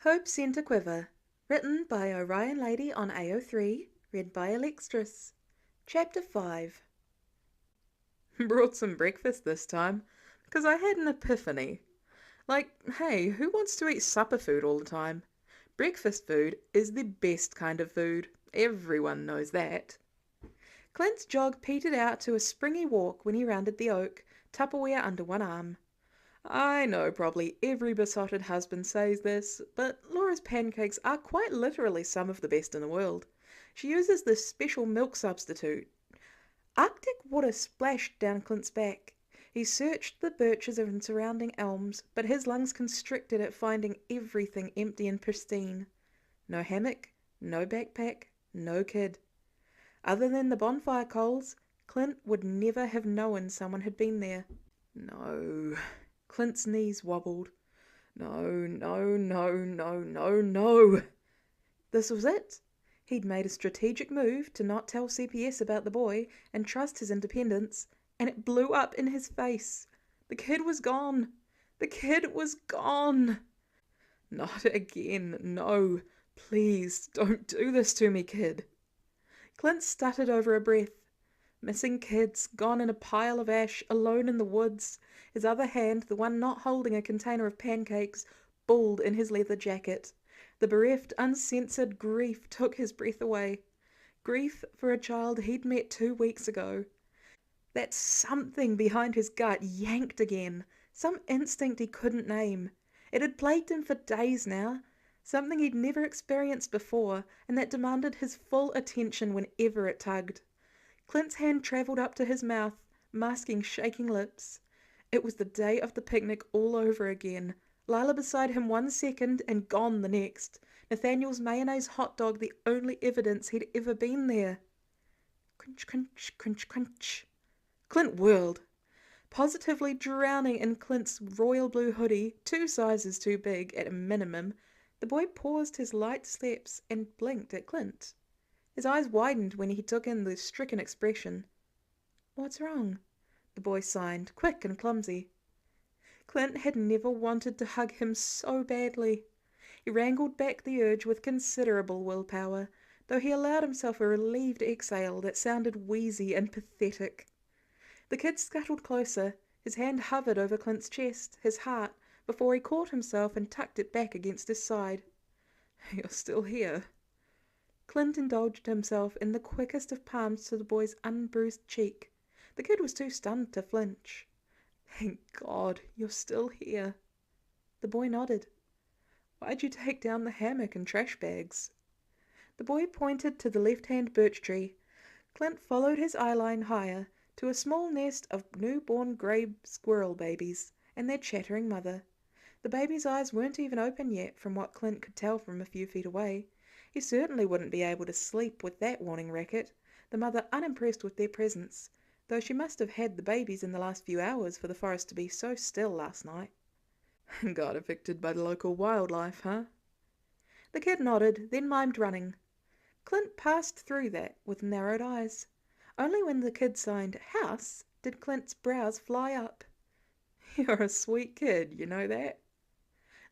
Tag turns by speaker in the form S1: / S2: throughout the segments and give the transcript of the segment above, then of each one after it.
S1: Hope Sent a Quiver, written by OrionLady on AO3, read by Alextras. Chapter 5. Brought some breakfast this time, because I had an epiphany. Like, hey, who wants to eat supper food all the time? Breakfast food is the best kind of food. Everyone knows that. Clint's jog petered out to a springy walk when he rounded the oak, Tupperware under one arm. I know probably every besotted husband says this, but Laura's pancakes are quite literally some of the best in the world. She uses this special milk substitute. Arctic water splashed down Clint's back. He searched the birches and surrounding elms, but his lungs constricted at finding everything empty and pristine. No hammock, no backpack, no kid. Other than the bonfire coals, Clint would never have known someone had been there. No. Clint's knees wobbled. No. This was it. He'd made a strategic move to not tell CPS about the boy and trust his independence, and it blew up in his face. The kid was gone. The kid was gone. Not again. No. Please, don't do this to me, kid. Clint stuttered over a breath. Missing kids, gone in a pile of ash, alone in the woods. His other hand, the one not holding a container of pancakes, balled in his leather jacket. The bereft, uncensored grief took his breath away. Grief for a child he'd met 2 weeks ago. That something behind his gut yanked again, some instinct he couldn't name. It had plagued him for days now, something he'd never experienced before, and that demanded his full attention whenever it tugged. Clint's hand travelled up to his mouth, masking shaking lips. It was the day of the picnic all over again. Lila beside him 1 second and gone the next. Nathaniel's mayonnaise hot dog the only evidence he'd ever been there. Crunch, crunch, crunch, crunch. Clint whirled, positively drowning in Clint's royal blue hoodie, 2 sizes too big at a minimum. The boy paused his light steps and blinked at Clint. His eyes widened when he took in the stricken expression. "What's wrong?" the boy signed, quick and clumsy. Clint had never wanted to hug him so badly. He wrangled back the urge with considerable willpower, though he allowed himself a relieved exhale that sounded wheezy and pathetic. The kid scuttled closer. His hand hovered over Clint's chest, his heart, before he caught himself and tucked it back against his side. "You're still here." Clint indulged himself in the quickest of palms to the boy's unbruised cheek. The kid was too stunned to flinch. "Thank God, you're still here." The boy nodded. "Why'd you take down the hammock and trash bags?" The boy pointed to the left-hand birch tree. Clint followed his eyeline higher, to a small nest of newborn grey squirrel babies and their chattering mother. The babies' eyes weren't even open yet, from what Clint could tell from a few feet away. He certainly wouldn't be able to sleep with that warning racket, the mother unimpressed with their presence, though she must have had the babies in the last few hours for the forest to be so still last night. "Got evicted by the local wildlife, huh?" The kid nodded, then mimed running. Clint passed through that with narrowed eyes. Only when the kid signed "house" did Clint's brows fly up. "You're a sweet kid, you know that?"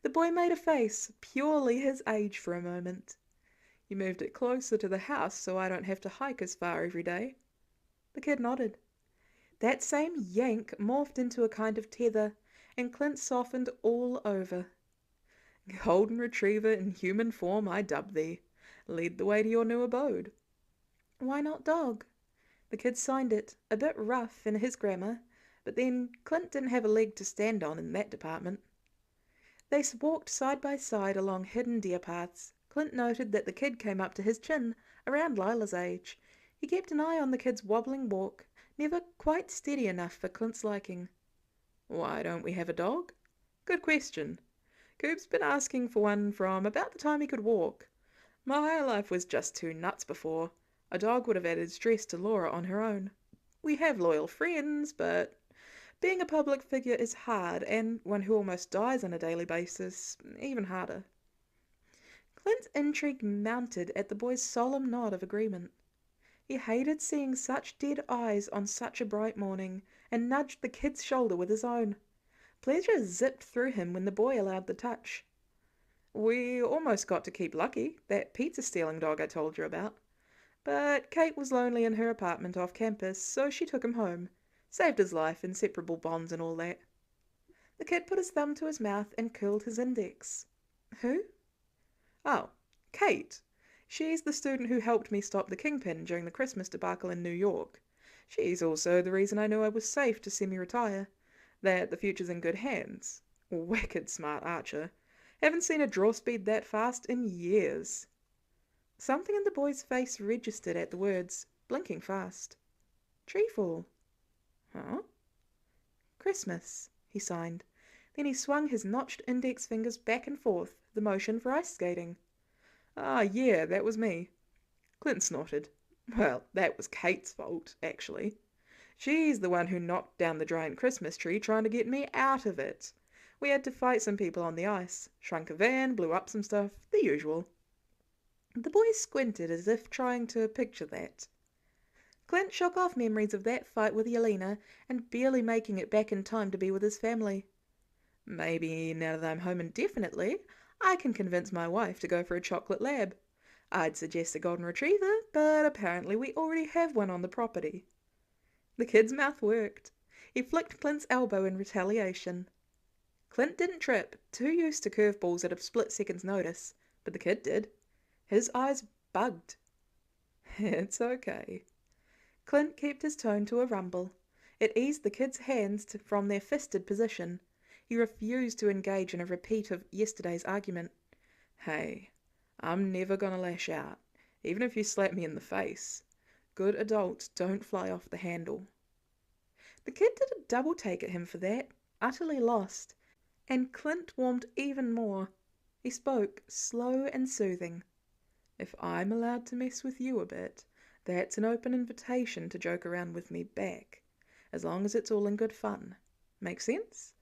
S1: The boy made a face, purely his age for a moment. "You moved it closer to the house so I don't have to hike as far every day." The kid nodded. That same yank morphed into a kind of tether, and Clint softened all over. "Golden retriever in human form I dub thee. Lead the way to your new abode." "Why not dog?" The kid signed it, a bit rough in his grammar, but then Clint didn't have a leg to stand on in that department. They walked side by side along hidden deer paths. Clint noted that the kid came up to his chin, around Lila's age. He kept an eye on the kid's wobbling walk, never quite steady enough for Clint's liking. "Why don't we have a dog?" "Good question. Coop's been asking for one from about the time he could walk. My life was just too nuts before. A dog would have added stress to Laura on her own. We have loyal friends, but being a public figure is hard, and one who almost dies on a daily basis, even harder." Clint's intrigue mounted at the boy's solemn nod of agreement. He hated seeing such dead eyes on such a bright morning, and nudged the kid's shoulder with his own. Pleasure zipped through him when the boy allowed the touch. We almost got to keep Lucky, that pizza-stealing dog I told you about. But Kate was lonely in her apartment off campus, so she took him home. Saved his life, inseparable bonds and all that. The kid put his thumb to his mouth and curled his index. Who? Oh, Kate. She's the student who helped me stop the Kingpin during the Christmas debacle in New York. She's also the reason I knew I was safe to semi-retire. That the future's in good hands. Wicked smart archer. Haven't seen a draw speed that fast in years. Something in the boy's face registered at the words, blinking fast. Treefall. Huh? Christmas, he signed. Then he swung his notched index fingers back and forth, the motion for ice skating. Ah, yeah, that was me. Clint snorted. Well, that was Kate's fault, actually. She's the one who knocked down the giant Christmas tree trying to get me out of it. We had to fight some people on the ice, shrunk a van, blew up some stuff, the usual. The boy squinted as if trying to picture that. Clint shook off memories of that fight with Yelena and barely making it back in time to be with his family. Maybe now that I'm home indefinitely, I can convince my wife to go for a chocolate lab. I'd suggest a golden retriever, but apparently we already have one on the property. The kid's mouth worked. He flicked Clint's elbow in retaliation. Clint didn't trip, too used to curveballs at a split second's notice, but the kid did. His eyes bugged. It's okay. Clint kept his tone to a rumble. It eased the kid's hands from their fisted position. He refused to engage in a repeat of yesterday's argument. Hey, I'm never gonna lash out, even if you slap me in the face. Good adults don't fly off the handle. The kid did a double take at him for that, utterly lost, and Clint warmed even more. He spoke, slow and soothing. If I'm allowed to mess with you a bit, that's an open invitation to joke around with me back, as long as it's all in good fun. Make sense?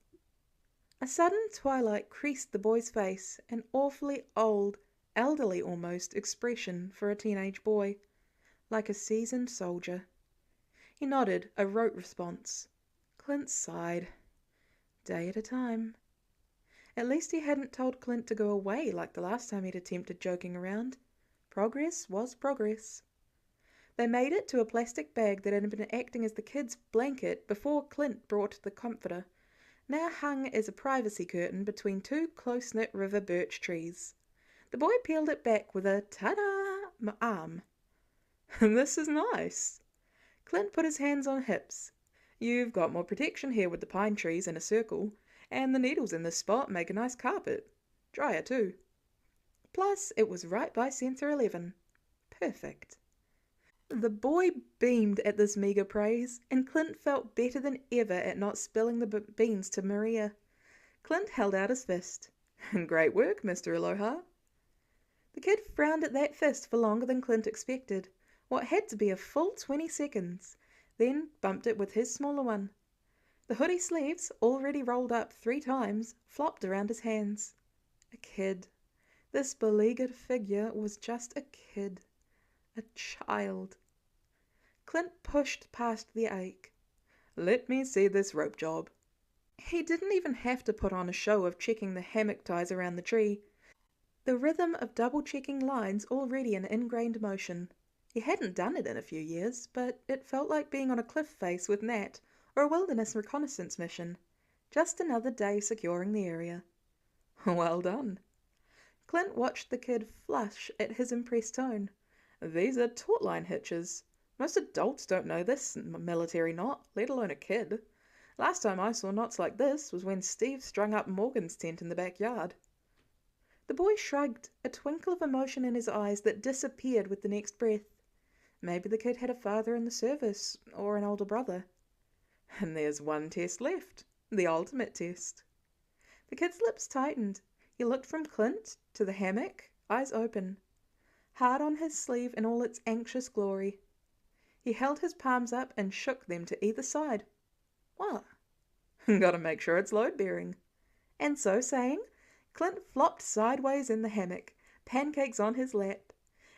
S1: A sudden twilight creased the boy's face, an awfully old, elderly almost, expression for a teenage boy, like a seasoned soldier. He nodded, a rote response. Clint sighed. Day at a time. At least he hadn't told Clint to go away like the last time he'd attempted joking around. Progress was progress. They made it to a plastic bag that had been acting as the kid's blanket before Clint brought the comforter, now hung as a privacy curtain between two close-knit river birch trees. The boy peeled it back with a ta-da arm. This is nice. Clint put his hands on hips. You've got more protection here with the pine trees in a circle, and the needles in this spot make a nice carpet. Drier, too. Plus, it was right by Sensor 11. Perfect. The boy beamed at this meager praise, and Clint felt better than ever at not spilling the beans to Maria. Clint held out his fist. Great work, Mr. Aloha. The kid frowned at that fist for longer than Clint expected, what had to be a full 20 seconds, then bumped it with his smaller one. The hoodie sleeves, already rolled up 3 times, flopped around his hands. A kid. This beleaguered figure was just a kid. A child. Clint pushed past the ache. Let me see this rope job. He didn't even have to put on a show of checking the hammock ties around the tree. The rhythm of double-checking lines already in ingrained motion. He hadn't done it in a few years, but it felt like being on a cliff face with Nat or a wilderness reconnaissance mission. Just another day securing the area. Well done. Clint watched the kid flush at his impressed tone. These are taut-line hitches. Most adults don't know this military knot, let alone a kid. Last time I saw knots like this was when Steve strung up Morgan's tent in the backyard. The boy shrugged, a twinkle of emotion in his eyes that disappeared with the next breath. Maybe the kid had a father in the service, or an older brother. And there's one test left, the ultimate test. The kid's lips tightened. He looked from Clint to the hammock, eyes open. Hard on his sleeve in all its anxious glory. He held his palms up and shook them to either side. What? Gotta make sure it's load-bearing. And so saying, Clint flopped sideways in the hammock, pancakes on his lap.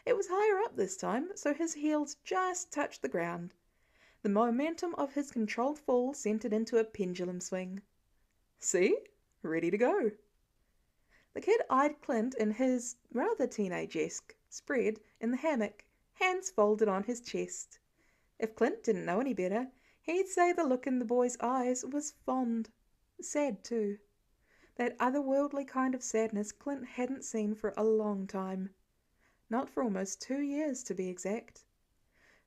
S1: It was higher up this time, so his heels just touched the ground. The momentum of his controlled fall sent it into a pendulum swing. See? Ready to go. The kid eyed Clint in his rather teenage-esque spread in the hammock, hands folded on his chest. If Clint didn't know any better, he'd say the look in the boy's eyes was fond. Sad, too. That otherworldly kind of sadness Clint hadn't seen for a long time. Not for almost 2 years, to be exact.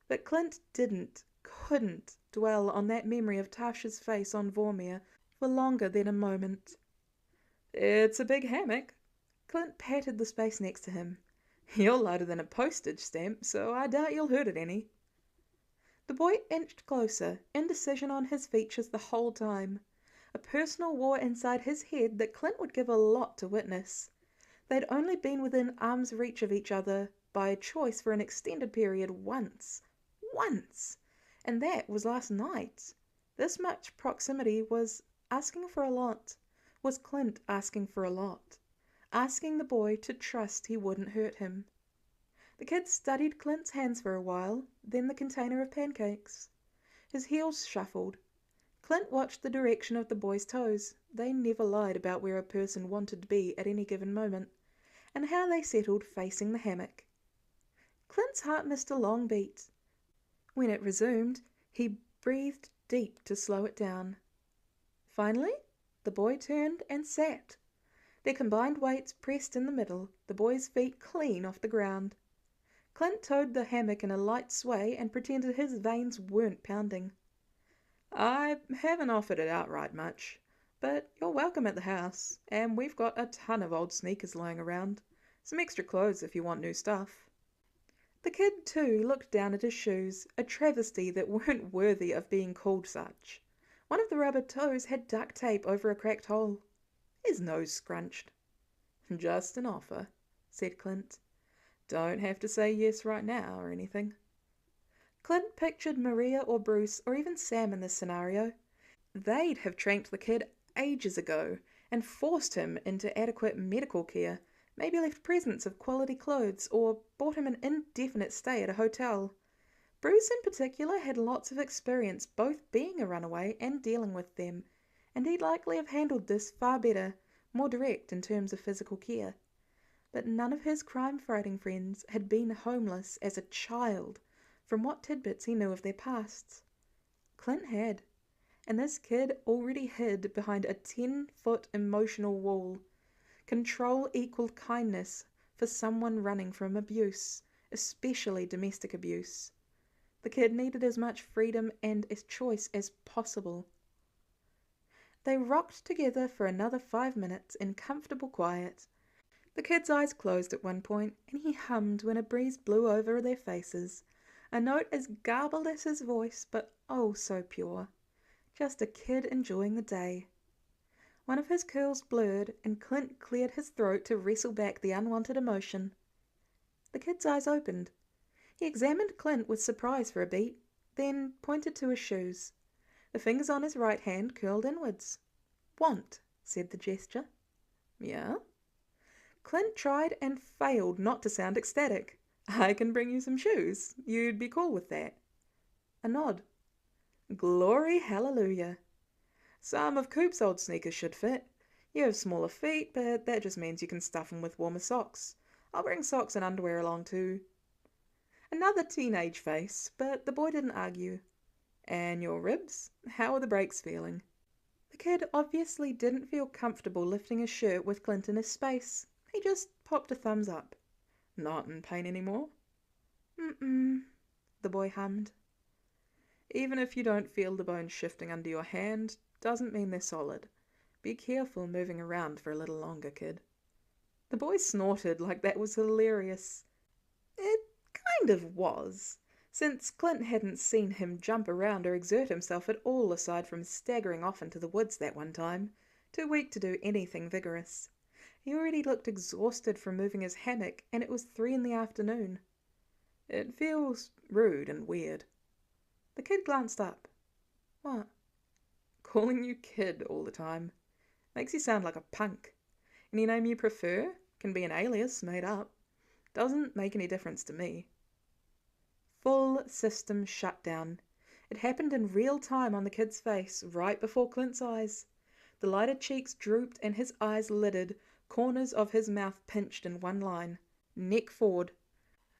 S1: But Clint couldn't dwell on that memory of Tasha's face on Vormir for longer than a moment. "It's a big hammock." Clint patted the space next to him. "You're lighter than a postage stamp, so I doubt you'll hurt it any." The boy inched closer, indecision on his features the whole time. A personal war inside his head that Clint would give a lot to witness. They'd only been within arm's reach of each other by choice for an extended period once. Once! And that was last night. This much proximity was asking for a lot. Was Clint asking for a lot? Asking the boy to trust he wouldn't hurt him. The kid studied Clint's hands for a while, then the container of pancakes. His heels shuffled. Clint watched the direction of the boy's toes. They never lied about where a person wanted to be at any given moment, and how they settled facing the hammock. Clint's heart missed a long beat. When it resumed, he breathed deep to slow it down. Finally, the boy turned and sat. Their combined weights pressed in the middle, the boy's feet clean off the ground. Clint towed the hammock in a light sway and pretended his veins weren't pounding. "I haven't offered it outright much, but you're welcome at the house, and we've got a ton of old sneakers lying around. Some extra clothes if you want new stuff." The kid, too, looked down at his shoes, a travesty that weren't worthy of being called such. One of the rubber toes had duct tape over a cracked hole. His nose scrunched. "Just an offer," said Clint. "Don't have to say yes right now or anything." Clint pictured Maria or Bruce or even Sam in this scenario. They'd have tranked the kid ages ago and forced him into adequate medical care, maybe left presents of quality clothes or bought him an indefinite stay at a hotel. Bruce in particular had lots of experience both being a runaway and dealing with them, and he'd likely have handled this far better, more direct in terms of physical care. But none of his crime-fighting friends had been homeless as a child, from what tidbits he knew of their pasts. Clint had, and this kid already hid behind a 10-foot emotional wall. Control equaled kindness for someone running from abuse, especially domestic abuse. The kid needed as much freedom and as choice as possible. They rocked together for another 5 minutes in comfortable quiet. The kid's eyes closed at one point, and he hummed when a breeze blew over their faces, a note as garbled as his voice, but oh so pure. Just a kid enjoying the day. One of his curls blurred, and Clint cleared his throat to wrestle back the unwanted emotion. The kid's eyes opened. He examined Clint with surprise for a beat, then pointed to his shoes. The fingers on his right hand curled inwards. "Want," said the gesture. "Yeah?" Clint tried and failed not to sound ecstatic. "I can bring you some shoes. You'd be cool with that?" A nod. "Glory hallelujah. Some of Coop's old sneakers should fit. You have smaller feet, but that just means you can stuff them with warmer socks. I'll bring socks and underwear along too." Another teenage face, but the boy didn't argue. "And your ribs? How are the brakes feeling?" The kid obviously didn't feel comfortable lifting his shirt with Clint in his space. He just popped a thumbs up. "Not in pain anymore?" "Mm-mm," the boy hummed. "Even if you don't feel the bones shifting under your hand, doesn't mean they're solid. Be careful moving around for a little longer, kid." The boy snorted like that was hilarious. It kind of was, since Clint hadn't seen him jump around or exert himself at all aside from staggering off into the woods that one time, too weak to do anything vigorous. He already looked exhausted from moving his hammock, and it was 3 in the afternoon. "It feels rude and weird." The kid glanced up. "What?" "Calling you kid all the time. Makes you sound like a punk. Any name you prefer can be an alias made up. Doesn't make any difference to me." Full system shutdown. It happened in real time on the kid's face, right before Clint's eyes. The lighted cheeks drooped and his eyes lidded, corners of his mouth pinched in one line, neck forward.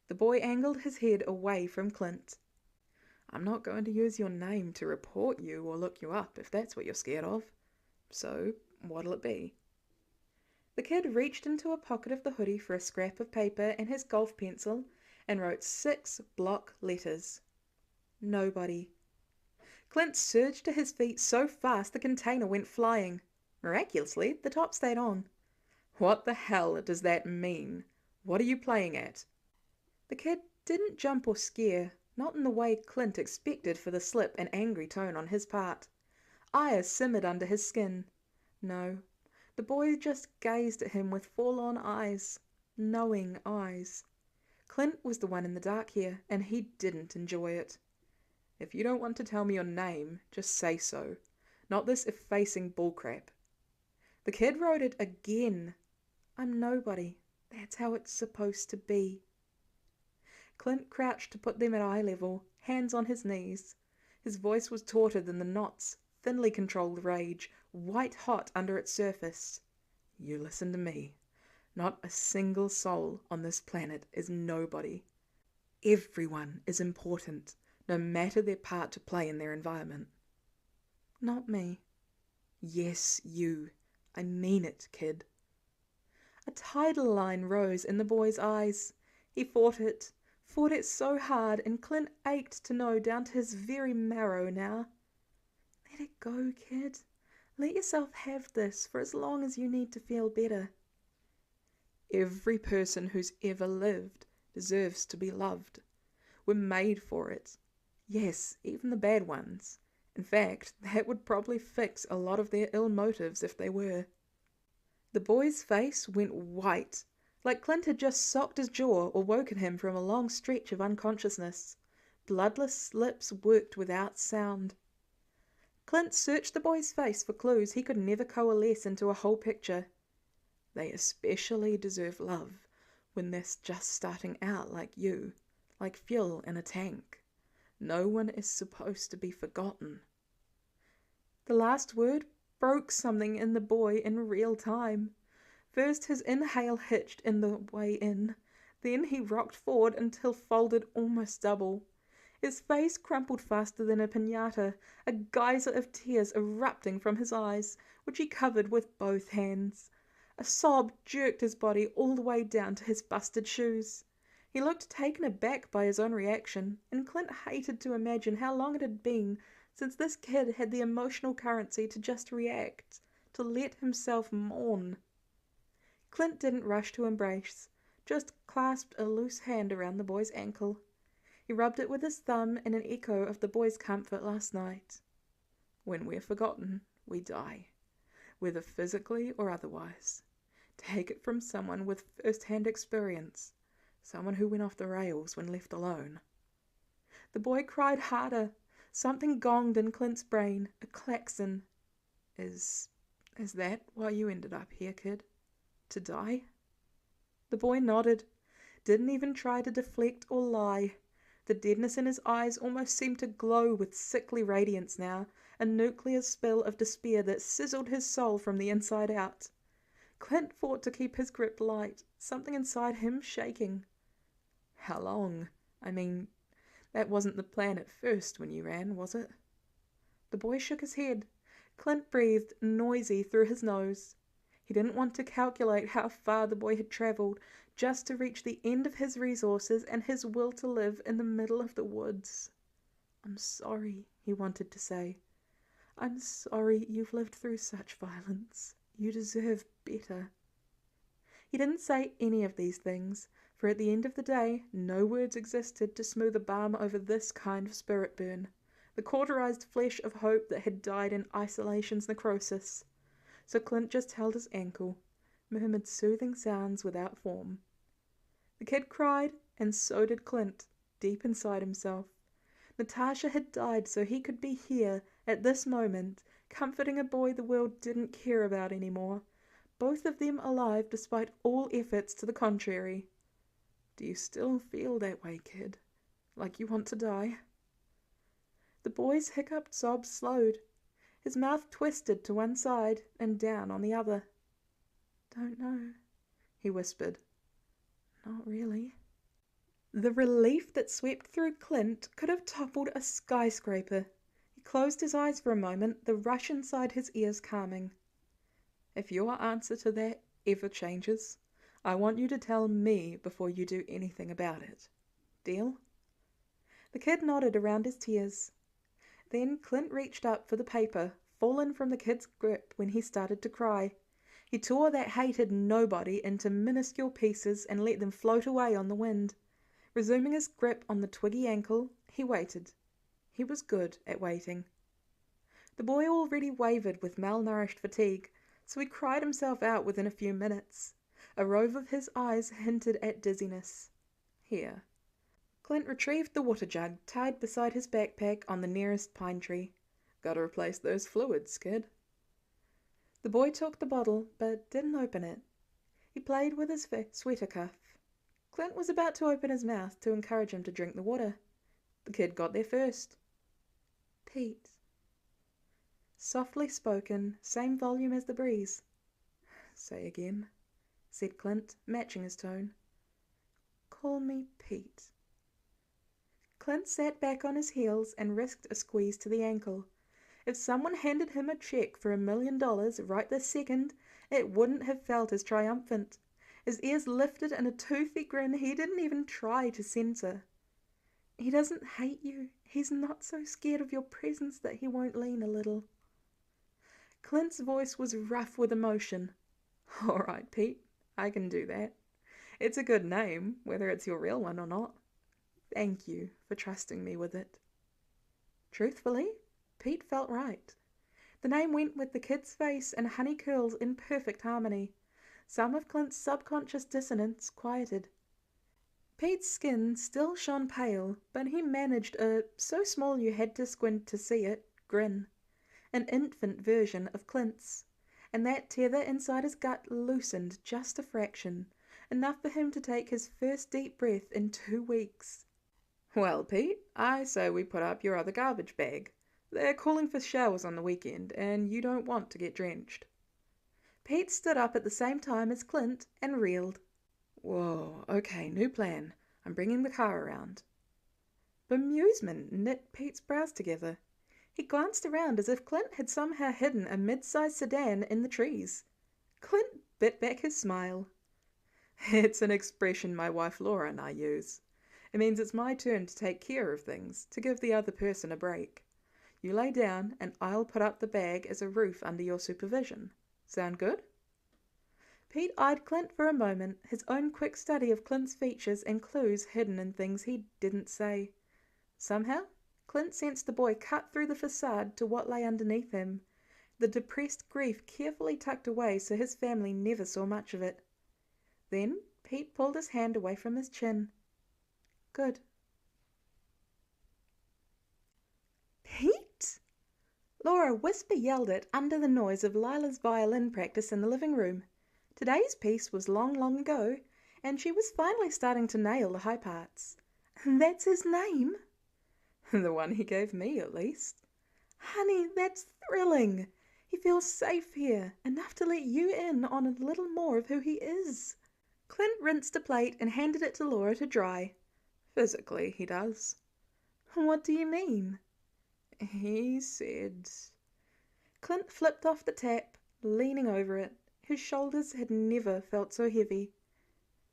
S1: The boy angled his head away from Clint. I'm not going to use your name to report you or look you up if that's what you're scared of. So, what'll it be? The kid reached into a pocket of the hoodie for a scrap of paper and his golf pencil and wrote 6 block letters. Nobody. Clint surged to his feet so fast the container went flying. Miraculously, the top stayed on. What the hell does that mean? What are you playing at? The kid didn't jump or scare, not in the way Clint expected for the slip and angry tone on his part. Ire simmered under his skin. No, the boy just gazed at him with full-on eyes, knowing eyes. Clint was the one in the dark here, and he didn't enjoy it. If you don't want to tell me your name, just say so. Not this effacing bullcrap. The kid wrote it again. I'm nobody. That's how it's supposed to be. Clint crouched to put them at eye level, hands on his knees. His voice was tauter than the knots, thinly controlled rage, white hot under its surface. You listen to me. Not a single soul on this planet is nobody. Everyone is important, no matter their part to play in their environment. Not me. Yes, you. I mean it, kid. A tidal line rose in the boy's eyes. He fought it so hard, and Clint ached to know down to his very marrow now. Let it go, kid. Let yourself have this for as long as you need to feel better. Every person who's ever lived deserves to be loved. We're made for it. Yes, even the bad ones. In fact, that would probably fix a lot of their ill motives if they were. The boy's face went white, like Clint had just socked his jaw or woken him from a long stretch of unconsciousness. Bloodless lips worked without sound. Clint searched the boy's face for clues he could never coalesce into a whole picture. They especially deserve love when they're just starting out like you, like fuel in a tank. No one is supposed to be forgotten. The last word broke something in the boy in real time. First his inhale hitched in the way in, then he rocked forward until folded almost double. His face crumpled faster than a piñata, a geyser of tears erupting from his eyes, which he covered with both hands. A sob jerked his body all the way down to his busted shoes. He looked taken aback by his own reaction, and Clint hated to imagine how long it had been since this kid had the emotional currency to just react, to let himself mourn. Clint didn't rush to embrace, just clasped a loose hand around the boy's ankle. He rubbed it with his thumb in an echo of the boy's comfort last night. When we're forgotten, we die, whether physically or otherwise. Take it from someone with first-hand experience, someone who went off the rails when left alone. The boy cried harder. Something gonged in Clint's brain, a klaxon. Is that why you ended up here, kid? To die? The boy nodded, didn't even try to deflect or lie. The deadness in his eyes almost seemed to glow with sickly radiance now, a nuclear spill of despair that sizzled his soul from the inside out. Clint fought to keep his grip light, something inside him shaking. How long? I mean, that wasn't the plan at first when you ran, was it? The boy shook his head. Clint breathed noisy through his nose. He didn't want to calculate how far the boy had travelled just to reach the end of his resources and his will to live in the middle of the woods. I'm sorry, he wanted to say. I'm sorry you've lived through such violence. You deserve better. He didn't say any of these things, for at the end of the day, no words existed to smooth a balm over this kind of spirit burn, the cauterized flesh of hope that had died in isolation's necrosis. So Clint just held his ankle, murmured soothing sounds without form. The kid cried, and so did Clint, deep inside himself. Natasha had died so he could be here, at this moment, comforting a boy the world didn't care about anymore, both of them alive despite all efforts to the contrary. Do you still feel that way, kid? Like you want to die? The boy's hiccuped sobs slowed. His mouth twisted to one side and down on the other. Don't know, he whispered. Not really. The relief that swept through Clint could have toppled a skyscraper. He closed his eyes for a moment, the rush inside his ears calming. If your answer to that ever changes, I want you to tell me before you do anything about it. Deal? The kid nodded around his tears. Then Clint reached up for the paper, fallen from the kid's grip when he started to cry. He tore that hated nobody into minuscule pieces and let them float away on the wind. Resuming his grip on the twiggy ankle, he waited. He was good at waiting. The boy already wavered with malnourished fatigue, so he cried himself out within a few minutes. A rove of his eyes hinted at dizziness. Here. Clint retrieved the water jug tied beside his backpack on the nearest pine tree. Gotta replace those fluids, kid. The boy took the bottle, but didn't open it. He played with his sweater cuff. Clint was about to open his mouth to encourage him to drink the water. The kid got there first. Pete. Softly spoken, same volume as the breeze. Say again, said Clint, matching his tone. Call me Pete. Clint sat back on his heels and risked a squeeze to the ankle. If someone handed him a check for $1 million right this second, it wouldn't have felt as triumphant. His ears lifted in a toothy grin he didn't even try to censor. He doesn't hate you. He's not so scared of your presence that he won't lean a little. Clint's voice was rough with emotion. All right, Pete, I can do that. It's a good name, whether it's your real one or not. Thank you for trusting me with it. Truthfully, Pete felt right. The name went with the kid's face and honey curls in perfect harmony. Some of Clint's subconscious dissonance quieted. Pete's skin still shone pale, but he managed a so small you had to squint to see it grin. An infant version of Clint's, and that tether inside his gut loosened just a fraction, enough for him to take his first deep breath in 2 weeks. Well, Pete, I say we put up your other garbage bag. They're calling for showers on the weekend, and you don't want to get drenched. Pete stood up at the same time as Clint and reeled. Whoa, okay, new plan. I'm bringing the car around. Bemusement knit Pete's brows together. He glanced around as if Clint had somehow hidden a mid-sized sedan in the trees. Clint bit back his smile. It's an expression my wife Laura and I use. It means it's my turn to take care of things, to give the other person a break. You lay down and I'll put up the bag as a roof under your supervision. Sound good? Pete eyed Clint for a moment, his own quick study of Clint's features and clues hidden in things he didn't say. Somehow, Clint sensed the boy cut through the facade to what lay underneath him, the depressed grief carefully tucked away so his family never saw much of it. Then Pete pulled his hand away from his chin. Good. Pete? Laura whisper yelled it under the noise of Lila's violin practice in the living room. Today's piece was long, long ago, and she was finally starting to nail the high parts. That's his name? The one he gave me, at least. Honey, that's thrilling. He feels safe here, enough to let you in on a little more of who he is. Clint rinsed a plate and handed it to Laura to dry. Physically, he does. What do you mean? He said... Clint flipped off the tap, leaning over it. His shoulders had never felt so heavy.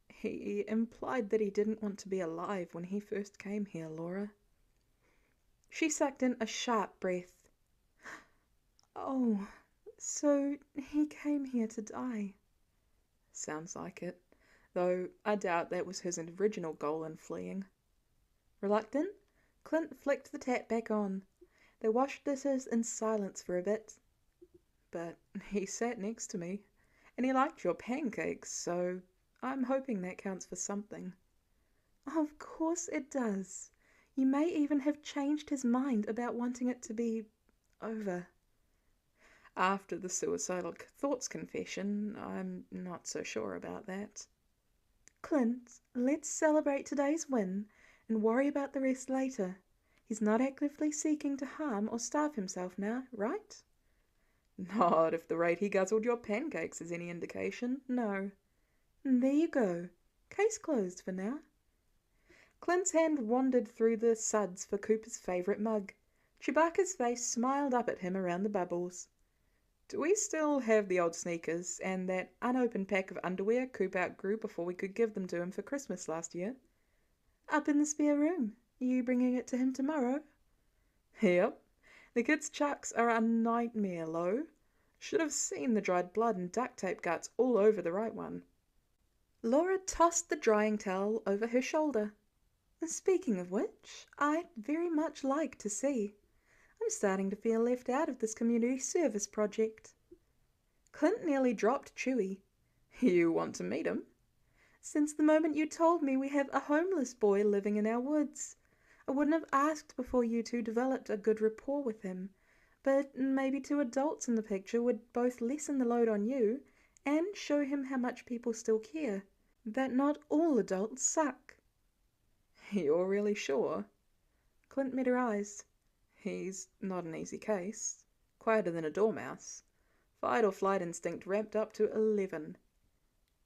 S1: He implied that he didn't want to be alive when he first came here, Laura. She sucked in a sharp breath. Oh, so he came here to die. Sounds like it, though I doubt that was his original goal in fleeing. Reluctant, Clint flicked the tap back on. They washed dishes in silence for a bit. But he sat next to me, and he liked your pancakes, so I'm hoping that counts for something. Of course it does. You may even have changed his mind about wanting it to be over. After the suicidal thoughts confession, I'm not so sure about that. Clint, let's celebrate today's win and worry about the rest later. He's not actively seeking to harm or starve himself now, right? Not if the rate he guzzled your pancakes is any indication, no.
S2: There you go. Case closed for now.
S1: Clint's hand wandered through the suds for Cooper's favourite mug. Chewbacca's face smiled up at him around the bubbles. Do we still have the old sneakers and that unopened pack of underwear Coop outgrew before we could give them to him for Christmas last year?
S2: Up in the spare room. You bringing it to him tomorrow?
S1: Yep. The kid's chucks are a nightmare, Lo. Should have seen the dried blood and duct tape guts all over the right one.
S2: Laura tossed the drying towel over her shoulder. Speaking of which, I'd very much like to see. I'm starting to feel left out of this community service project.
S1: Clint nearly dropped Chewie. You want to meet him?
S2: Since the moment you told me we have a homeless boy living in our woods. I wouldn't have asked before you two developed a good rapport with him, but maybe two adults in the picture would both lessen the load on you and show him how much people still care, that not all adults suck.
S1: You're really sure? Clint met her eyes. He's not an easy case. Quieter than a dormouse. Fight or flight instinct ramped up to 11.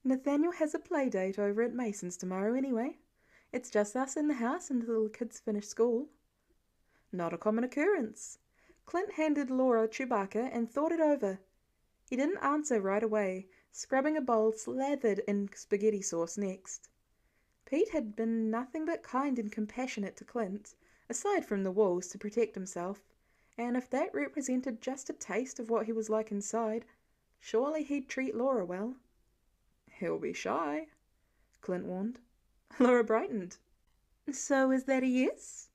S2: Nathaniel has a play date over at Mason's tomorrow anyway. It's just us in the house until the kids finish school.
S1: Not a common occurrence. Clint handed Laura Chewbacca and thought it over. He didn't answer right away, scrubbing a bowl slathered in spaghetti sauce next. Pete had been nothing but kind and compassionate to Clint, aside from the walls to protect himself, and if that represented just a taste of what he was like inside, surely he'd treat Laura well. He'll be shy, Clint warned. Laura brightened.
S2: So is that a yes?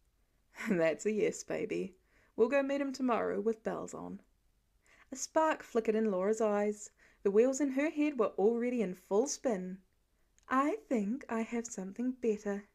S1: That's a yes, baby. We'll go meet him tomorrow with bells on. A spark flickered in Laura's eyes. The wheels in her head were already in full spin.
S2: I think I have something better.